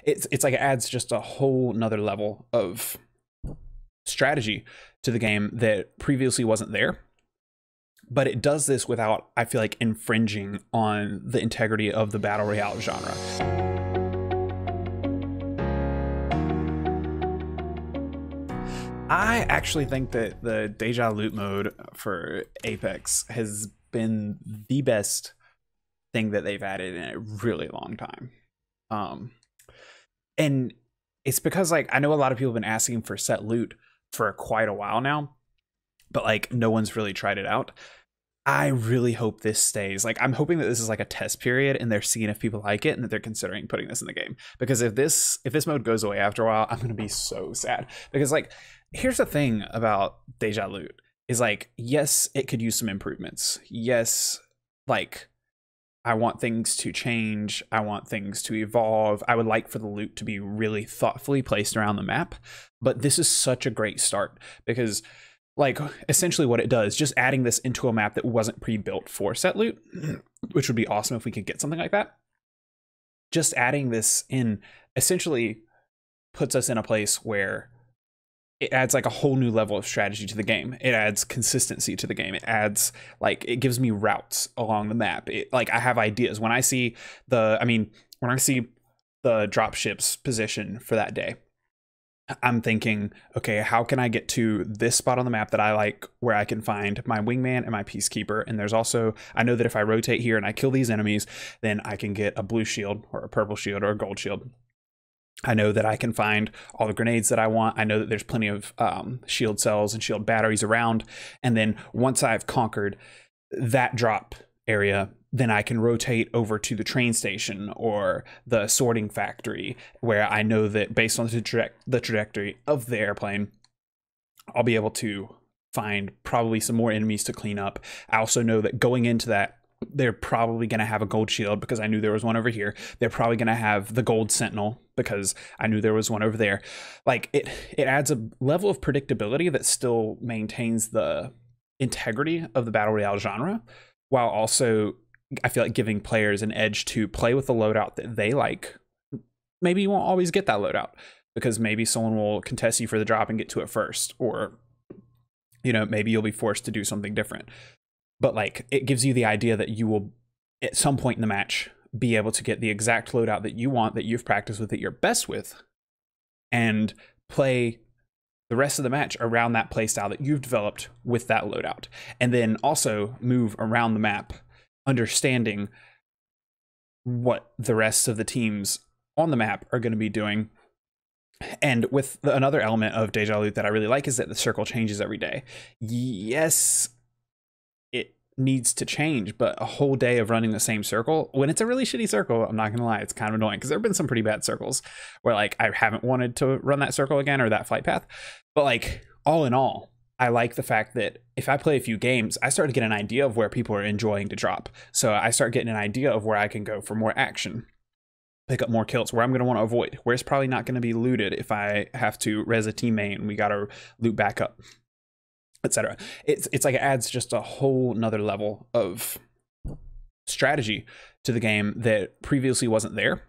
it's like it adds just a whole nother level of strategy to the game that previously wasn't there. But it does this without, I feel like, infringing on the integrity of the battle royale genre. I actually think that the Deja Loot mode for Apex has been the best thing that they've added in a really long time. And it's because, like, I know a lot of people have been asking for set loot for quite a while now, but like no one's really tried it out. I really hope this stays. Like, I'm hoping that this is like a test period and they're seeing if people like it and that they're considering putting this in the game. Because if this mode goes away after a while, I'm gonna be so sad. Because, like, here's the thing about Deja Loot is, like, yes, it could use some improvements. Yes, like, I want things to change. I want things to evolve. I would like for the loot to be really thoughtfully placed around the map. But this is such a great start because, like, essentially what it does, just adding this into a map that wasn't pre-built for set loot, which would be awesome if we could get something like that. Just adding this in essentially puts us in a place where it adds like a whole new level of strategy to the game. It adds consistency to the game. It adds, like, it gives me routes along the map. Like, I have ideas when I see when I see the dropship's position for that day. I'm thinking, okay, how can I get to this spot on the map that I like, where I can find my wingman and my peacekeeper? And there's also, I know that if I rotate here and I kill these enemies, then I can get a blue shield or a purple shield or a gold shield. I know that I can find all the grenades that I want. I know that there's plenty of shield cells and shield batteries around. And then once I've conquered that drop area, then I can rotate over to the train station or the sorting factory, where I know that based on the trajectory of the airplane, I'll be able to find probably some more enemies to clean up. I also know that going into that, they're probably going to have a gold shield because I knew there was one over here. They're probably going to have the gold sentinel because I knew there was one over there. Like, it adds a level of predictability that still maintains the integrity of the battle royale genre, while also, I feel like, giving players an edge to play with the loadout that they like. Maybe you won't always get that loadout because maybe someone will contest you for the drop and get to it first, or, you know, maybe you'll be forced to do something different. But, like, it gives you the idea that you will, at some point in the match, be able to get the exact loadout that you want, that you've practiced with, that you're best with, and play the rest of the match around that playstyle that you've developed with that loadout. And then also move around the map, understanding what the rest of the teams on the map are going to be doing. And with another element of Deja Loot that I really like is that the circle changes every day. Yes, it needs to change, but a whole day of running the same circle, when it's a really shitty circle, I'm not gonna lie, it's kind of annoying, because there have been some pretty bad circles where, like, I haven't wanted to run that circle again or that flight path. But, like, all in all, I like the fact that if I play a few games, I start to get an idea of where people are enjoying to drop. So I start getting an idea of where I can go for more action, pick up more kills, where I'm going to want to avoid, where it's probably not going to be looted if I have to res a teammate and we got to loot back up, etc. It's like it adds just a whole nother level of strategy to the game that previously wasn't there.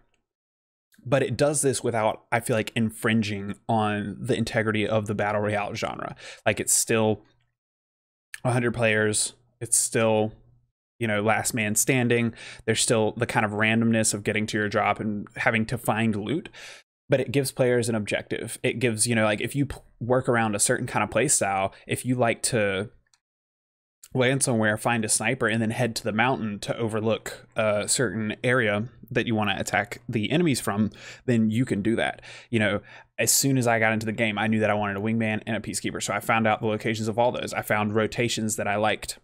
But it does this without, I feel like, infringing on the integrity of the battle royale genre. Like, it's still 100 players. It's still, you know, last man standing. There's still the kind of randomness of getting to your drop and having to find loot. But it gives players an objective. It gives, you know, like, if you work around a certain kind of play style, if you like to land somewhere, find a sniper, and then head to the mountain to overlook a certain area that you want to attack the enemies from, then you can do that. You know, as soon as I got into the game, I knew that I wanted a wingman and a peacekeeper. So I found out the locations of all those. I found rotations that I liked.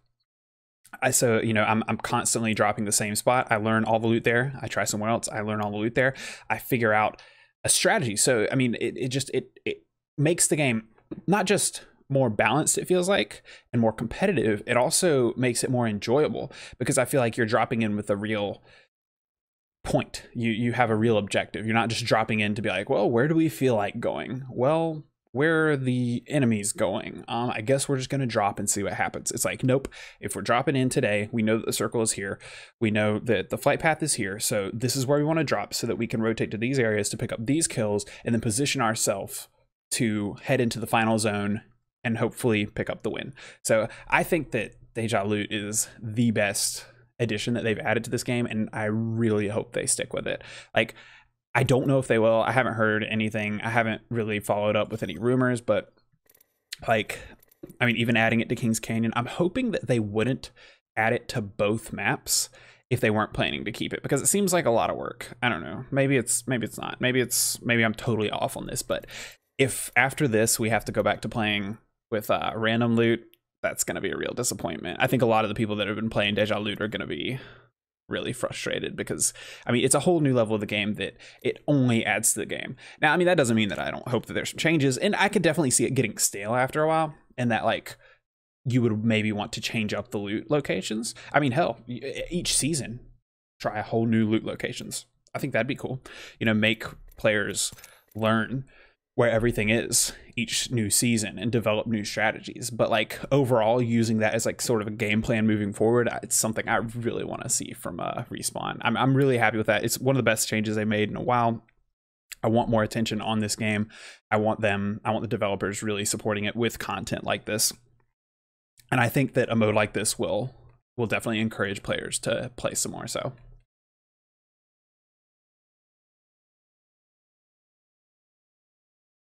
So, you know, I'm constantly dropping the same spot. I learn all the loot there. I try somewhere else. I learn all the loot there. I figure out a strategy. So, I mean, it makes the game not just more balanced, it feels like, and more competitive. It also makes it more enjoyable, because I feel like you're dropping in with a real point. You have a real objective. You're not just dropping in to be like, well, where do we feel like going? Well, where are the enemies going? I guess we're just going to drop and see what happens. It's like, nope, if we're dropping in today, we know that the circle is here. We know that the flight path is here. So this is where we want to drop so that we can rotate to these areas to pick up these kills and then position ourselves to head into the final zone and hopefully pick up the win. So I think that Deja Loot is the best addition that they've added to this game, and I really hope they stick with it. Like, I don't know if they will. I haven't heard anything. I haven't really followed up with any rumors, but like, I mean, even adding it to Kings Canyon, I'm hoping that they wouldn't add it to both maps if they weren't planning to keep it, because it seems like a lot of work. I don't know. Maybe it's not. Maybe I'm totally off on this, but if after this we have to go back to playing with random loot, that's going to be a real disappointment. I think a lot of the people that have been playing Deja Loot are going to be really frustrated because, I mean, it's a whole new level of the game that it only adds to the game. Now, I mean, that doesn't mean that I don't hope that there's some changes, and I could definitely see it getting stale after a while, and that like you would maybe want to change up the loot locations. I mean, hell, each season try a whole new loot locations. I think that'd be cool. You know, make players learn where everything is each new season and develop new strategies. But like overall, using that as like sort of a game plan moving forward, it's something I really want to see from Respawn. I'm really happy with that. It's one of the best changes they made in a while. I want more attention on this game. I want the developers really supporting it with content like this. And I think that a mode like this will definitely encourage players to play some more. So